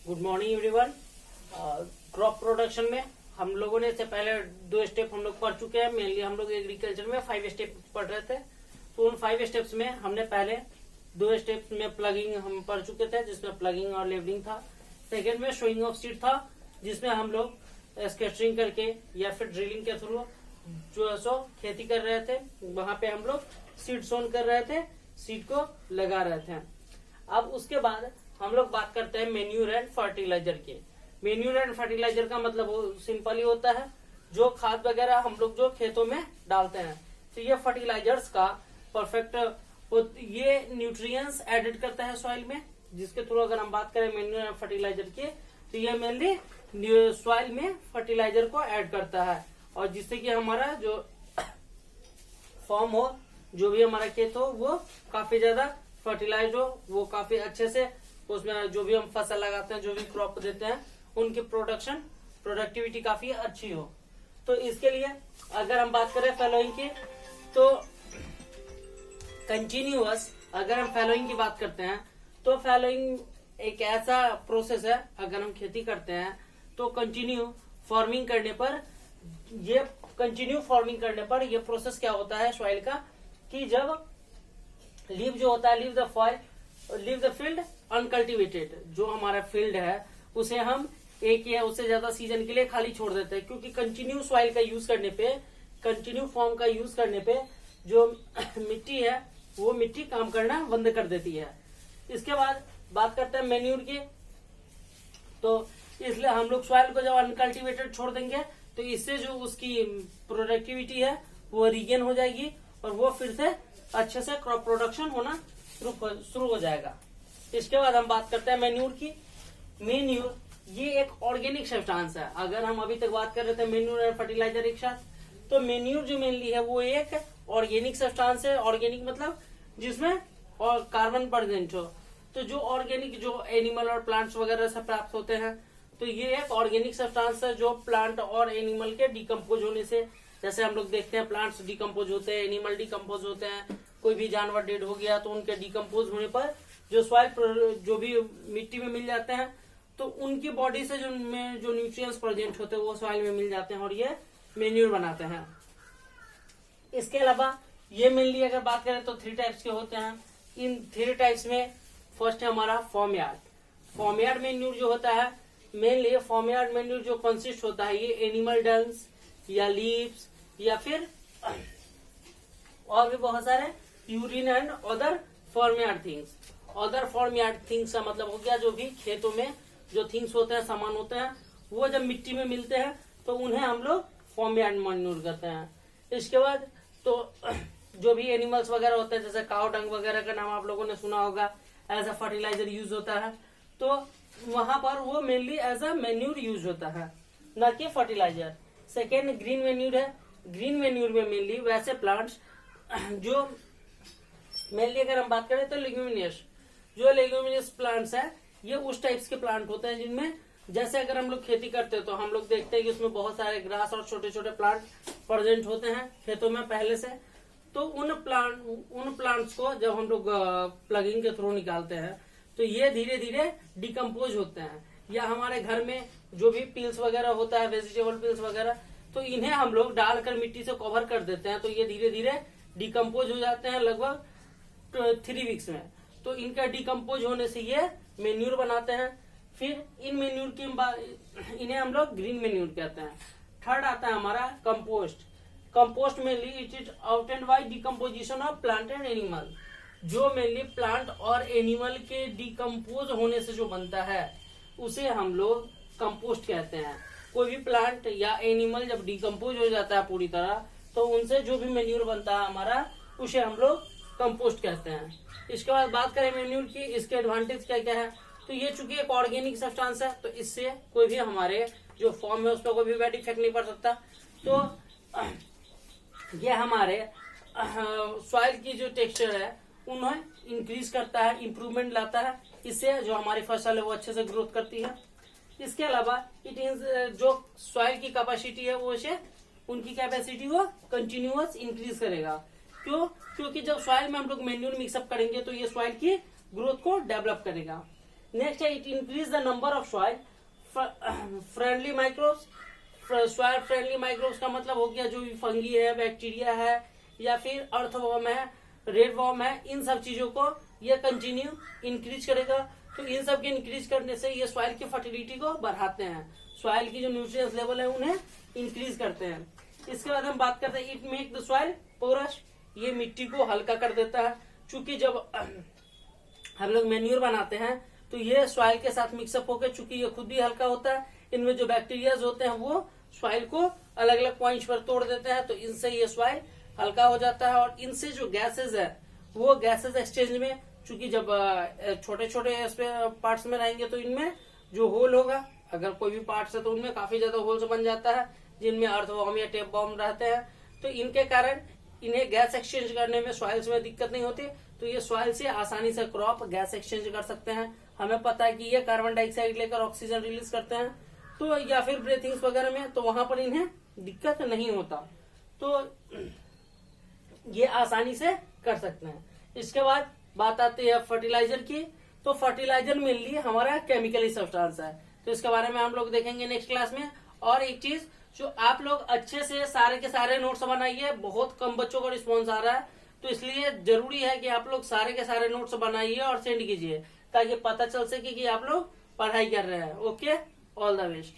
Good morning everyone. Crop production में हम लोगों ने इससे पहले 2 स्टेप हम लोग पढ़ चुके हैं। मेनली हम लोग एग्रीकल्चर में 5 स्टेप पढ़ रहे थे। तो उन 5 स्टेप्स में हमने पहले 2 स्टेप्स में प्लगिंग हम पढ़ चुके थे, जिसमें प्लगिंग और लेवलिंग था। सेकेंड में शोइंग ऑफ सीड था, जिसमें हम लोग स्केटरिंग करके या फिर ड्रिलिंग के थ्रू जो सो खेती कर रहे थे। वहां पे हम लोग सीड सोन कर रहे थे, सीड को लगा रहे थे। अब उसके बाद हम लोग बात करते हैं मेन्यूर एंड फर्टिलाइजर की। मेन्यूर एंड फर्टिलाइजर का मतलब सिंपल ही होता है, जो खाद वगैरह हम लोग जो खेतों में डालते हैं। तो ये फर्टिलाइजर्स का परफेक्ट ये न्यूट्रिएंट्स एडेड करता है सॉइल में, जिसके थ्रू अगर हम बात करें मेन्यूर एंड फर्टिलाइजर की, तो ये मेनली सॉइल में फर्टिलाइजर को ऐड करता है, और जिससे कि हमारा जो फॉर्म हो, जो भी हमारा खेत हो, वो काफी ज्यादा फर्टिलाइज हो, वो काफी अच्छे से उसमें जो भी हम फसल लगाते हैं, जो भी क्रॉप देते हैं, उनकी प्रोडक्टिविटी काफी अच्छी हो। तो इसके लिए अगर हम बात करें फॉलोइंग की, तो कंटिन्यूअस अगर हम फॉलोइंग की बात करते हैं, तो फॉलोइंग एक ऐसा प्रोसेस है, अगर हम खेती करते हैं तो कंटिन्यू फार्मिंग करने पर ये प्रोसेस क्या होता है सॉइल का, कि जब लीव जो होता है, लीव द फील्ड अनकल्टिवेटेड, जो हमारा फील्ड है उसे हम एक या उससे ज्यादा सीजन के लिए खाली छोड़ देते हैं, क्योंकि कंटिन्यू सॉइल का यूज करने पे, कंटिन्यू फॉर्म का यूज करने पे जो मिट्टी है वो मिट्टी काम करना बंद कर देती है। इसके बाद बात करते हैं मेन्यूर की, तो इसलिए हम लोग सॉइल को जब अनकल्टिवेटेड छोड़ देंगे तो इससे जो उसकी प्रोडक्टिविटी है वो रीगेन हो जाएगी, और वो फिर से अच्छे से क्रॉप प्रोडक्शन होना शुरू हो जाएगा। इसके बाद हम बात करते हैं मेन्यूर की। मेन्यूर ये एक ऑर्गेनिक सब्सटेंस है। अगर हम अभी तक बात कर रहे थे मेन्यूर और फर्टिलाइजर एक साथ, तो मेन्यूर जो मेनली है वो एक ऑर्गेनिक सब्सटेंस है। ऑर्गेनिक मतलब जिसमें और कार्बन प्रेजेंट हो। तो जो ऑर्गेनिक जो एनिमल और प्लांट्स वगैरह से प्राप्त होते हैं, तो ये एक ऑर्गेनिक सब्सटेंस है जो प्लांट और एनिमल के डिकम्पोज होने से, जैसे हम लोग देखते हैं प्लांट्स डिकम्पोज होते हैं, एनिमल डिकम्पोज होते हैं, कोई भी जानवर डेड हो गया तो उनके डिकम्पोज होने पर जो सॉइल जो भी मिट्टी में मिल जाते हैं, तो उनकी बॉडी से जो न्यूट्रिएंट्स प्रेजेंट होते हैं वो सॉइल में मिल जाते हैं, और ये मेन्यूर बनाते हैं। इसके अलावा ये मेनली अगर बात करें तो 3 टाइप्स के होते हैं। इन 3 टाइप्स में फर्स्ट है हमारा फॉर्म यार्ड मेन्यूर जो होता है, मेनली फॉर्म यार्ड मेन्यूर जो कंसिस्ट होता है, ये एनिमल डंग्स या लीव्स या फिर और भी बहुत सारे urine and other form yard things. Other form yard things का मतलब हो गया जो भी खेतों में जो थिंग्स होते हैं, सामान होते हैं, वो जब मिट्टी में मिलते हैं तो उन्हें हम लोग फॉर्म यार्ड मेन्यूर कहते हैं। इसके बाद तो जो भी एनिमल्स वगैरह होते हैं, जैसे काउ डंग वगैरह का नाम आप लोगों ने सुना होगा, एज अ फर्टिलाइजर यूज होता है, तो वहां पर वो mainly as a manure use होता है, न कि फर्टिलाइजर। सेकेंड ग्रीन मेन्यूर है। ग्रीन मेन्यूर में मेनली वैसे प्लांट्स जो मेनली अगर हम बात करें तो लेग्यूमिनियस प्लांट्स है, ये उस टाइप्स के प्लांट होते हैं जिनमें, जैसे अगर हम लोग खेती करते हैं तो हम लोग देखते हैं कि उसमें बहुत सारे ग्रास और छोटे छोटे प्लांट प्रेजेंट होते हैं खेतों में पहले से। तो उन प्लांट्स को जब हम लोग प्लगिंग के थ्रू निकालते हैं तो ये धीरे धीरे डिकम्पोज होते हैं, या हमारे घर में जो भी पिल्स वगैरह होता है, वेजिटेबल पिल्स वगैरह, तो इन्हें हम लोग डालकर मिट्टी से कवर कर देते हैं, तो ये धीरे धीरे डिकम्पोज हो जाते हैं लगभग 3 वीक्स में। तो इनका डिकम्पोज होने से ये मेन्यूर बनाते हैं। फिर इन मेन्यूर की इन्हें हम लोग ग्रीन मेन्यूर कहते हैं। थर्ड आता है हमारा compost. Compost mainly it is obtained by decomposition of plant and animal, जो मेनली प्लांट और एनिमल के डिकम्पोज होने से जो बनता है उसे हम लोग कंपोस्ट कहते हैं। कोई भी प्लांट या एनिमल जब डिकम्पोज हो जाता है पूरी तरह, तो उनसे जो भी मेन्यूर बनता है हमारा, उसे हम लोग कंपोस्ट कहते हैं। इसके बाद बात करें मेन्यूर की, इसके एडवांटेज क्या क्या है, तो ये चूंकि एक ऑर्गेनिक सब्सटेंस है, तो इससे कोई भी हमारे जो फॉर्म है उस पर कोई भी बैड इफेक्ट नहीं पड़ सकता। तो ये हमारे सॉइल की जो टेक्सचर है उन्हें इंक्रीज करता है, इंप्रूवमेंट लाता है, इससे जो हमारी फसल है वो अच्छे से ग्रोथ करती है। इसके अलावा जो सॉइल की कैपेसिटी है वो उसे उनकी कैपेसिटी को कंटिन्यूअस इंक्रीज करेगा। क्यों? क्योंकि जब सॉइल में हम लोग मेन्यूर मिक्सअप करेंगे तो ये सॉइल की ग्रोथ को डेवलप करेगा। नेक्स्ट है it increase the number of soil friendly microbes. Soil friendly microbes का मतलब हो गया जो भी फंगी है, बैक्टीरिया है, या फिर अर्थवर्म है, रेडवर्म है, इन सब चीजों को ये कंटिन्यू इंक्रीज करेगा। तो इन सब के इंक्रीज करने से ये सॉइल की फर्टिलिटी को बढ़ाते हैं, सॉइल की जो न्यूट्रिएंट्स लेवल है उन्हें इंक्रीज करते हैं। इसके बाद हम बात करते हैं it make the soil porous. ये मिट्टी को हल्का कर देता है, चूंकि जब हम लोग मेन्यूर बनाते हैं तो ये सॉइल के साथ मिक्सअप होकर, चूंकि ये खुद भी हल्का होता है, इनमें जो बैक्टीरियाज होते हैं वो सॉइल को अलग अलग पॉइंट्स पर तोड़ देते हैं, तो इनसे ये सॉइल हल्का हो जाता है। और इनसे जो गैसेज है वो गैसेज एक्सचेंज में, चूंकि जब छोटे छोटे पार्ट्स में रहेंगे तो इनमें जो होल होगा, अगर कोई भी पार्ट्स है तो उनमें काफी ज्यादा होल्स बन जाता है, जिनमें अर्थवर्म या टेप बॉम्ब रहते हैं। तो इनके कारण इन्हें गैस एक्सचेंज करने में सॉइल्स में दिक्कत नहीं होती, तो ये सॉइल से आसानी से क्रॉप गैस एक्सचेंज कर सकते हैं। हमें पता है कि ये कार्बन डाइऑक्साइड लेकर ऑक्सीजन रिलीज करते हैं, तो या फिर ब्रीथिंग्स वगैरह में, तो वहां पर इन्हें दिक्कत नहीं होता, तो ये आसानी से कर सकते हैं। इसके बाद बात आती है फर्टिलाइजर की। तो फर्टिलाइजर मेनली हमारा केमिकली सब्सटेंस है, तो इसके बारे में हम लोग देखेंगे नेक्स्ट क्लास में। और एक चीज जो आप लोग अच्छे से सारे के सारे नोट्स बनाइए, बहुत कम बच्चों को रिस्पॉन्स आ रहा है, तो इसलिए जरूरी है कि आप लोग सारे के सारे नोट्स बनाइए और सेंड कीजिए, ताकि पता चल सके कि आप लोग पढ़ाई कर रहे हैं। Okay, all the best.